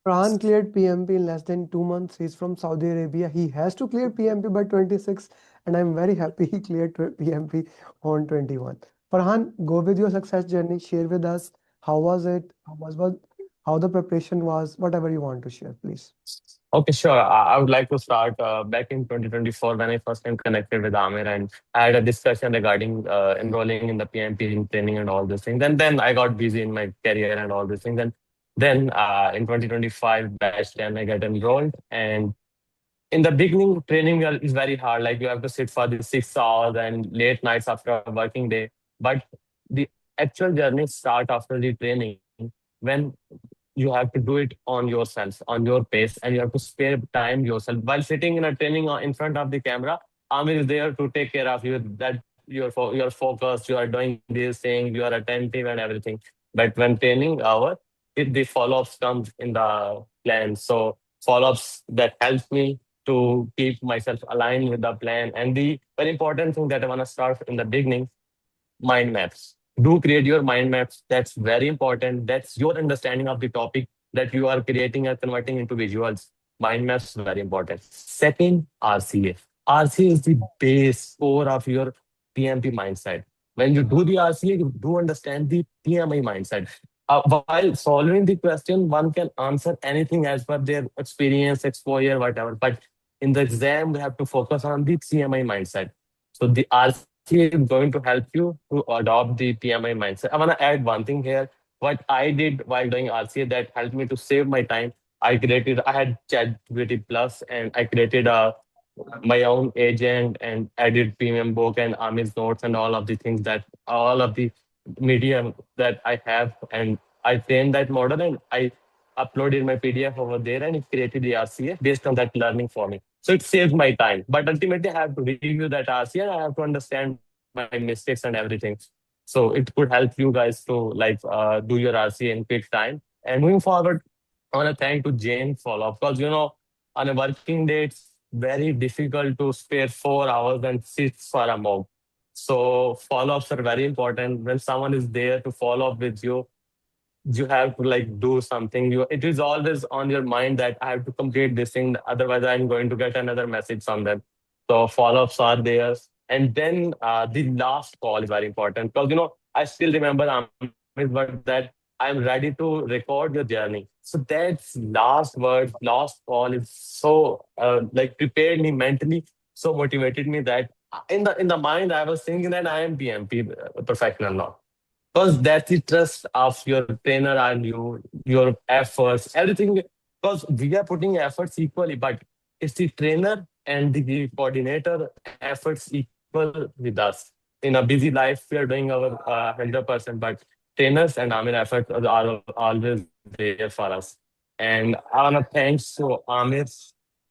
Farhan cleared PMP in less than 2 months. He's from Saudi Arabia. He has to clear PMP by 26, and I'm very happy he cleared PMP on 21. Farhan, go with your success journey. Share with us how was it, how the preparation was, whatever you want to share, please. Okay, sure. I would like to start back in 2024 when I first time connected with Amir, and I had a discussion regarding enrolling in the PMP in training and all these things. And then I got busy in my career and all these things. And then in 2025 batch 10, I got enrolled. And in the beginning, training is very hard. Like you have to sit for the 6 hours and late nights after a working day. But the actual journey start after the training when you have to do it on yourself, on your pace, and you have to spare time yourself while sitting in a training in front of the camera. Amir is there to take care of you. That you're focused, you are doing these things, you are attentive and everything. But when training hour, the follow-ups comes in the plan. So follow-ups that helps me to keep myself aligned with the plan. And the very important thing that I want to start in the beginning, mind maps. Do create your mind maps. That's very important. That's your understanding of the topic that you are creating and converting into visuals. Mind maps very important. Second, RCA. RCA is the base core of your PMP mindset. When you do the RCA, you do understand the PMI mindset. While solving the question, one can answer anything as per their experience, exposure, whatever. But in the exam, we have to focus on the PMI mindset. So the RCA is going to help you to adopt the PMI mindset. I want to add one thing here. What I did while doing RCA that helped me to save my time, I had ChatGPT Plus and I created my own agent and added PMBOK and Amir's notes and all of the things that all of the medium that I have. And I trained that model and I uploaded my PDF over there and it created the RCA based on that learning for me. So it saves my time. But ultimately, I have to review that RCA and I have to understand my mistakes and everything. So it could help you guys to do your RCA in quick time. And moving forward, I want to thank to Jane for love because on a working day it's very difficult to spare 4 hours and sit for a mock. So follow-ups are very important. When someone is there to follow up with you, you have to do something. It is always on your mind that I have to complete this thing, otherwise I'm going to get another message from them. So follow-ups are there. And then the last call is very important because I still remember Amit's word that I'm ready to record your journey. So that's last word, last call is so prepared me mentally, so motivated me that in the mind I was thinking that I am PMP professional now. Because that's the trust of your trainer and your efforts, everything. Because we are putting efforts equally, but it's the trainer and the coordinator efforts equal with us. In a busy life, we are doing our 100%, but trainers and Amir efforts are always there for us. And I want to thanks to Amir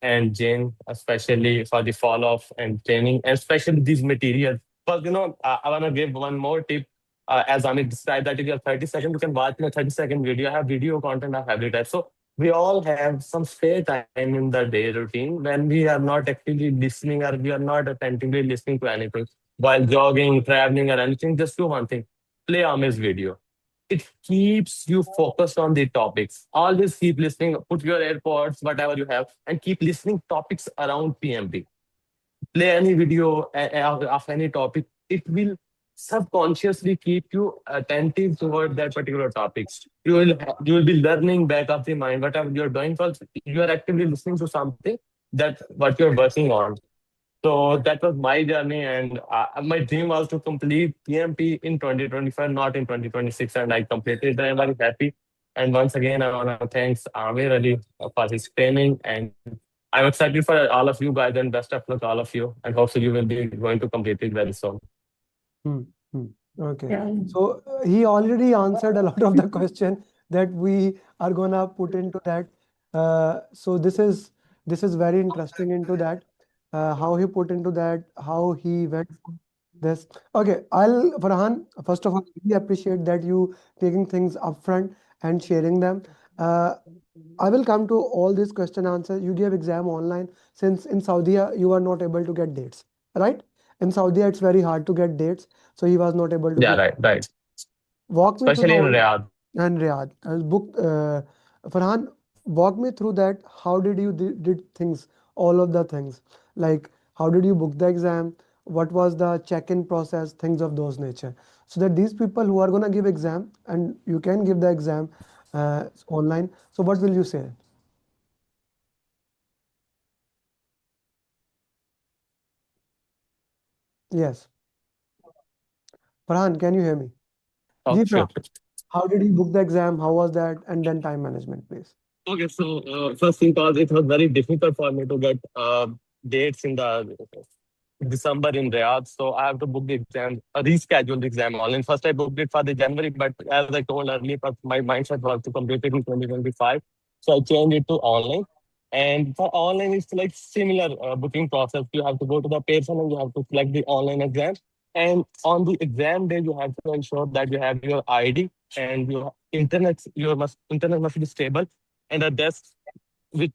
and Jane, especially for the follow-up and training, and especially these materials. Because I want to give one more tip as Amit described, that if you have 30 seconds, you can watch a 30-second video. I have video content of every type. So we all have some spare time in the day routine when we are not actively listening or we are not attentively listening to anything. While jogging, traveling, or anything, just do one thing. Play Amit's video. It keeps you focused on the topics. Always keep listening. Put your AirPods, whatever you have, and keep listening topics around PMP. Play any video of any topic, it will subconsciously keep you attentive toward that particular topics. You will be learning back of the mind whatever you're doing because you are actively listening to something that what you're working on. So that was my journey, and my dream was to complete PMP in 2025, not in 2026, and I completed it. I'm very happy. And once again, I want to thanks Amir Ali for his training, and I'm excited for all of you guys, and best of luck all of you, and hopefully you will be going to complete it very soon. Hmm, hmm. Okay. So he already answered a lot of the question that we are gonna put into that. So this is very interesting into that. How he put into that, how he went for this. Okay, Farhan, first of all, really appreciate that you taking things upfront and sharing them. Uh, I will come to all these question answers. You gave exam online since in Saudi you are not able to get dates, right? In Saudi it's very hard to get dates, so he was not able to Yeah, clear. right. Walk me through Especially the in whole Riyadh. and Riyadh. Book. Farhan, walk me through that. How did you did things, all of the things? Like, how did you book the exam? What was the check-in process? Things of those nature. So that these people who are gonna give exam and you can give the exam online. So what will you say? Yes. Farhan, can you hear me? Oh, Ji sure. Farhan, how did you book the exam? How was that? And then time management, please. Okay, so first thing was it was very difficult for me to get dates in the December in Riyadh, so I have to book the exam, reschedule the exam online. First, I booked it for the January, but as I told earlier, but my mindset was to complete it in 2025, so I changed it to online. And for online, it's like similar booking process. You have to go to the person and you have to select the online exam. And on the exam day, you have to ensure that you have your ID and your internet must be stable and a desk which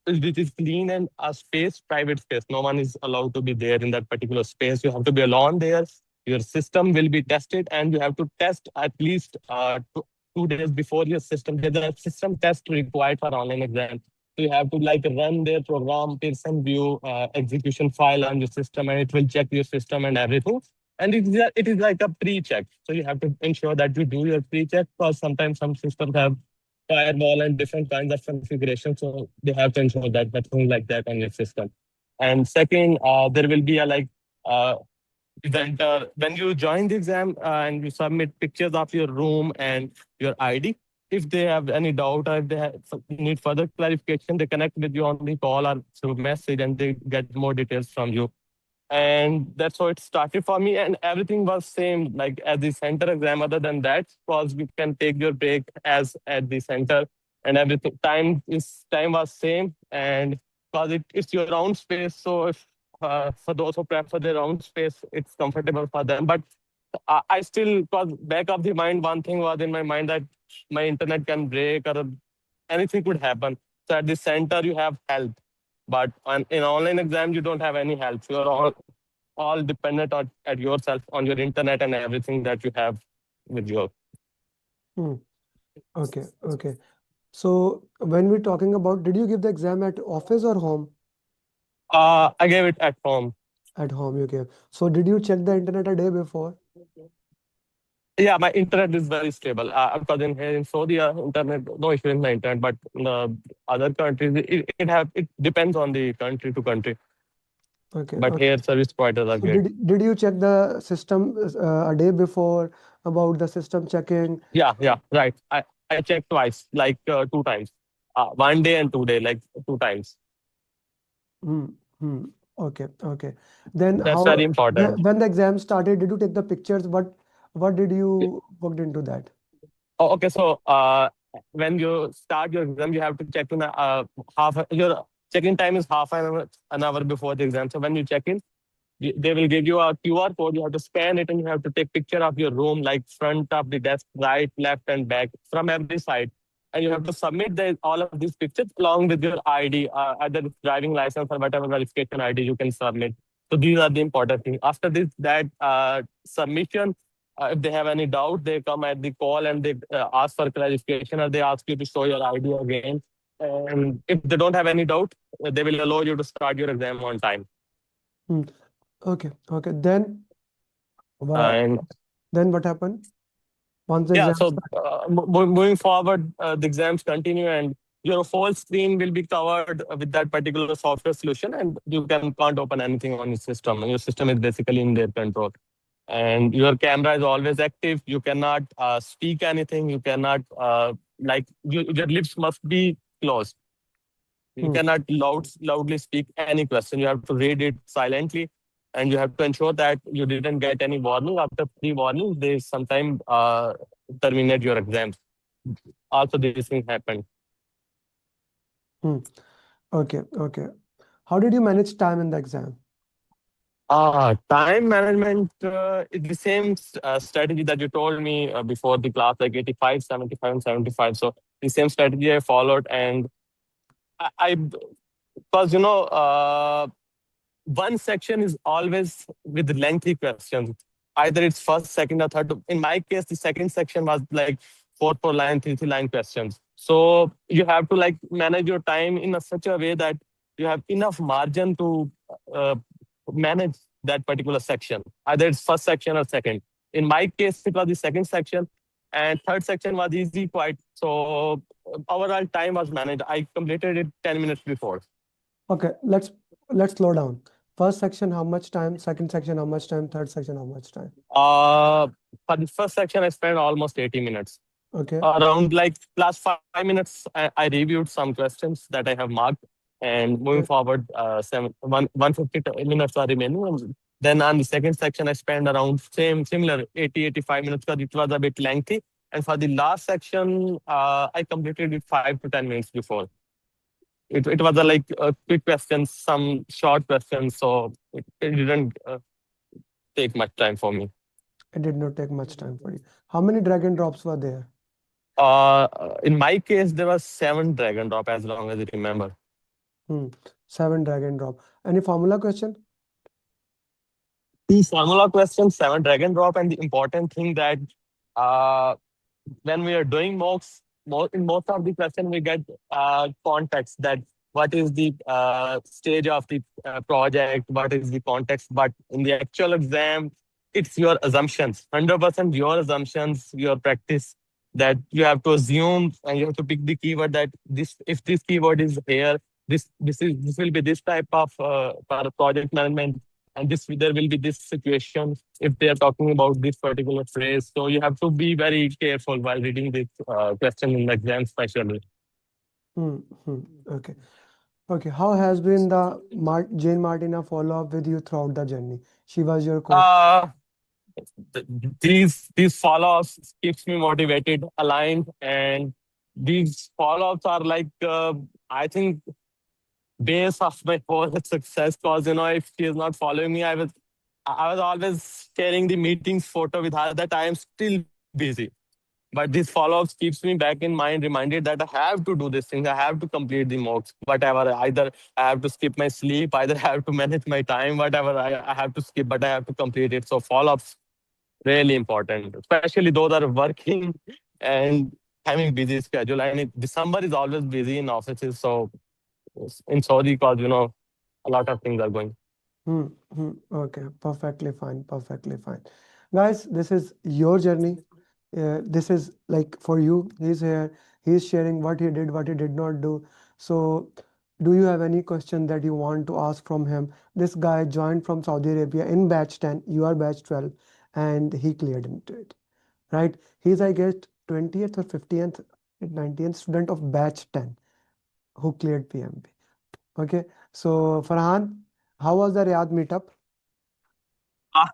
which is clean and a space, private space. No one is allowed to be there in that particular space. You have to be alone there. Your system will be tested, and you have to test at least 2 days before your system. There's a system test required for online exam. So you have to like run their program, Pearson view execution file on your system, and it will check your system and everything. And it is like a pre-check. So you have to ensure that you do your pre-check because sometimes some systems have firewall and different kinds of configuration. So they have to ensure that nothing like that on your system. And second, there will be a like when you join the exam and you submit pictures of your room and your ID. If they have any doubt or if they need further clarification, they connect with you on the call or through message and they get more details from you. And that's how it started for me, and everything was same like at the center exam. Other than that, because we can take your break as at the center, and everything time was same. And because it's your own space, so if for those who prefer their own space, it's comfortable for them. But I still, because back of the mind, one thing was in my mind that my internet can break or anything could happen. So at the center you have help, but in online exam you don't have any help. You're all dependent on at yourself, on your internet and everything that you have with your. Hmm. Okay, okay. So when we're talking about, did you give the exam at office or home? I gave it at home. At home you gave. So did you check the internet a day before? Yeah, my internet is very stable. Because in here in Saudi, internet no issue in the internet, but in the other countries, it depends on the country to country. Okay, But okay. here service providers are So great. did you check the system a day before about the system checking? Yeah, right. I checked twice, like 2 times, 1 day and 2 day, like 2 times. Hmm, hmm. Okay, okay. Then That's very how important. when the exam started, did you take the pictures? What did you worked into that? Oh, okay, so when you start your exam, you have to check in your check-in time is half an hour before the exam. So when you check in, they will give you a QR code. You have to scan it and you have to take picture of your room, like front of the desk, right, left, and back from every side. And you have to submit all of these pictures along with your ID, either it's driving license or whatever verification ID you can submit. So these are the important things. After this, that submission, if they have any doubt, they come at the call and they ask for clarification or they ask you to show your ID again. And if they don't have any doubt, they will allow you to start your exam on time. Hmm. Okay, okay. Uh, And then what happened once the yeah, exam so started? moving forward, the exams continue, and your whole screen will be covered with that particular software solution, and you can't open anything on your system. Your system is basically in their control, and your camera is always active. You cannot speak anything. You cannot your lips must be closed. You Hmm. cannot loudly speak any question. You have to read it silently, and you have to ensure that you didn't get any warning. After pre-warning, they sometimes terminate your exams. Also, this thing happened. Hmm. Okay, okay. How did you manage time in the exam? Time management is the same strategy that you told me before the class, like 85, 75, and 75. So the same strategy I followed, and I because one section is always with lengthy questions. Either it's first, second, or third. In my case, the second section was like four line, three line questions. So you have to like manage your time in a such a way that you have enough margin to uh, manage that particular section, either it's first section or second. In my case, it was the second section, and third section was easy quite. So overall time was managed. I completed it 10 minutes before. Okay, let's slow down. First section, how much time? Second section, how much time? Third section, how much time? Uh, for the first section, I spent almost 80 minutes. Okay, Around like last 5 minutes, I reviewed some questions that I have marked, and moving okay, forward, 150 minutes are remaining. And then on the second section, I spent around similar 80 85 minutes because it was a bit lengthy. And for the last section, I completed it 5 to 10 minutes before. It was a like quick questions, some short questions, so it didn't take much time for me. it did not take much time for you. How many drag and drops were there? In my case, there was 7 drag and drop, as long as I remember. Hmm. Seven drag and drop. Any formula question? Two formula questions, 7 drag and drop, and the important thing that uh, when we are doing mocks, in most of the question we get context that what is the stage of the project, what is the context. But in the actual exam, it's your assumptions, 100% your assumptions, your practice, that you have to assume and you have to pick the keyword that this, if this keyword is here, this will be this type of for project management, and this there will be this situation if they are talking about this particular phrase. So you have to be very careful while reading this question in the exam, especially. Hmm. Hmm. Okay. Okay. How has been the Jane Martina follow up with you throughout the journey? She was your coach. Uh, these follow-ups keeps me motivated, aligned, and these follow-ups are like I think base of my whole success. Cause if she is not following me, I was always sharing the meetings photo with her that I am still busy. But this follow-ups keeps me back in mind, reminded that I have to do these things. I have to complete the mocks, whatever. Either I have to skip my sleep, either I have to manage my time, whatever I have to skip, but I have to complete it. So follow-ups really important, especially those are working and having busy schedule. And December is always busy in offices. So in Saudi, cause a lot of things are going. Hmm. Hmm. Okay. Perfectly fine. Perfectly fine. Guys, this is your journey. This is like for you. He's here. He's sharing what he did, what he did not do. So, do you have any question that you want to ask from him? This guy joined from Saudi Arabia in batch 10. You are batch 12, and he cleared into it. Right? He's, I guess, 20th or 50th, 19th student of batch 10 who cleared PMP. Okay. So, Farhan, how was the Riyadh meetup?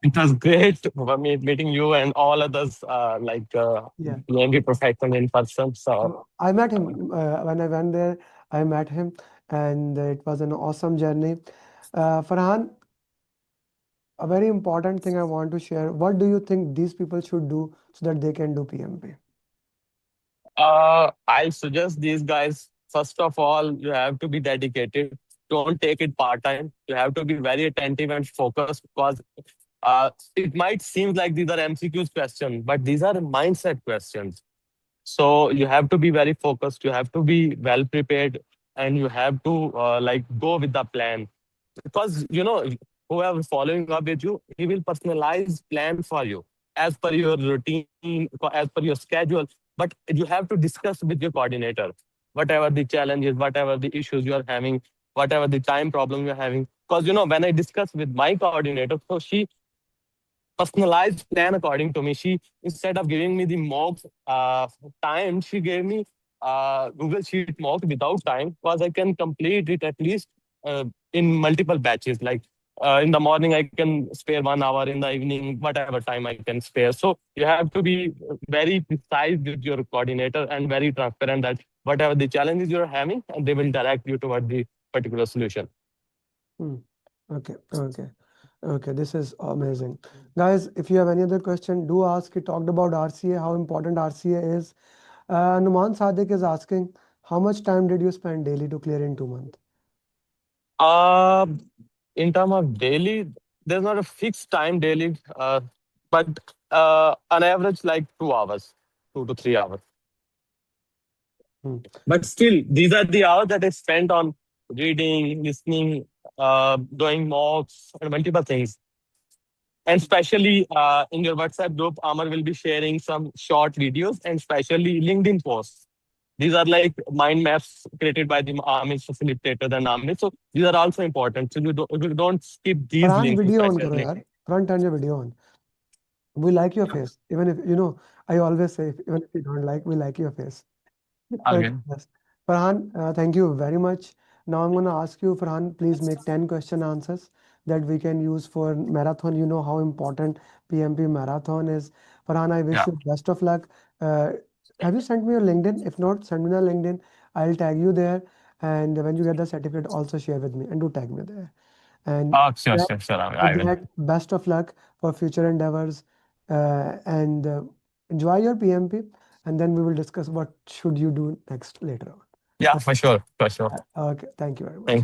It was great for me meeting you and all others, like Yeah. maybe professional in person. So I met him when I went there. I met him, and it was an awesome journey. Farhan, a very important thing I want to share. What do you think these people should do so that they can do PMP? I suggest these guys, first of all, you have to be dedicated. Don't take it part time. You have to be very attentive and focused, because it might seem like these are MCQs questions, but these are mindset questions. So you have to be very focused. You have to be well prepared, and you have to like go with the plan, because whoever following up with you, he will personalize plan for you as per your routine, as per your schedule. But you have to discuss with your coordinator whatever the challenges, whatever the issues you are having, whatever the time problem you're having. Because when I discuss with my coordinator, so she personalized plan according to me. She, instead of giving me the mocks time, she gave me Google Sheet mock without time, because I can complete it at least in multiple batches. Like in the morning, I can spare 1 hour. In the evening, whatever time I can spare. So you have to be very precise with your coordinator and very transparent that whatever the challenges you're having, and they will direct you toward the particular solution. Hmm. Okay, okay, okay. This is amazing. Guys, if you have any other question, do ask. He talked about RCA, how important RCA is. Numan Sadiq is asking, how much time did you spend daily to clear in 2 months? Uh, in terms of daily, there's not a fixed time daily, but on average, like 2 hours, 2 to 3 hours. Hmm. But still, these are the hours that I spent on reading, listening, doing mocks, and multiple things. And especially in your WhatsApp group, Amar will be sharing some short videos and especially LinkedIn posts. These are like mind maps created by the Amit's facilitators and Amit. So these are also important. So you don't skip these Farhan, links, video on karo especially. yaar. Farhan, turn your video on. We like your face. Even if, I always say, even if you don't like, we like your face. Okay, Okay. yes. Farhan, thank you very much. Now I'm going to ask you, Farhan, please make 10 question answers that we can use for marathon. You know how important PMP marathon is. Farhan, I wish Yeah. you best of luck. Uh, have you sent me your LinkedIn? If not, send me the LinkedIn. I'll tag you there. And when you get the certificate, also share with me and do tag me there. And Oh, sure, that, sure, sure. I with will. that, best of luck for future endeavors and enjoy your PMP. And then we will discuss what should you do next later on. Yeah, for sure, for sure. Okay, thank you very Thank much.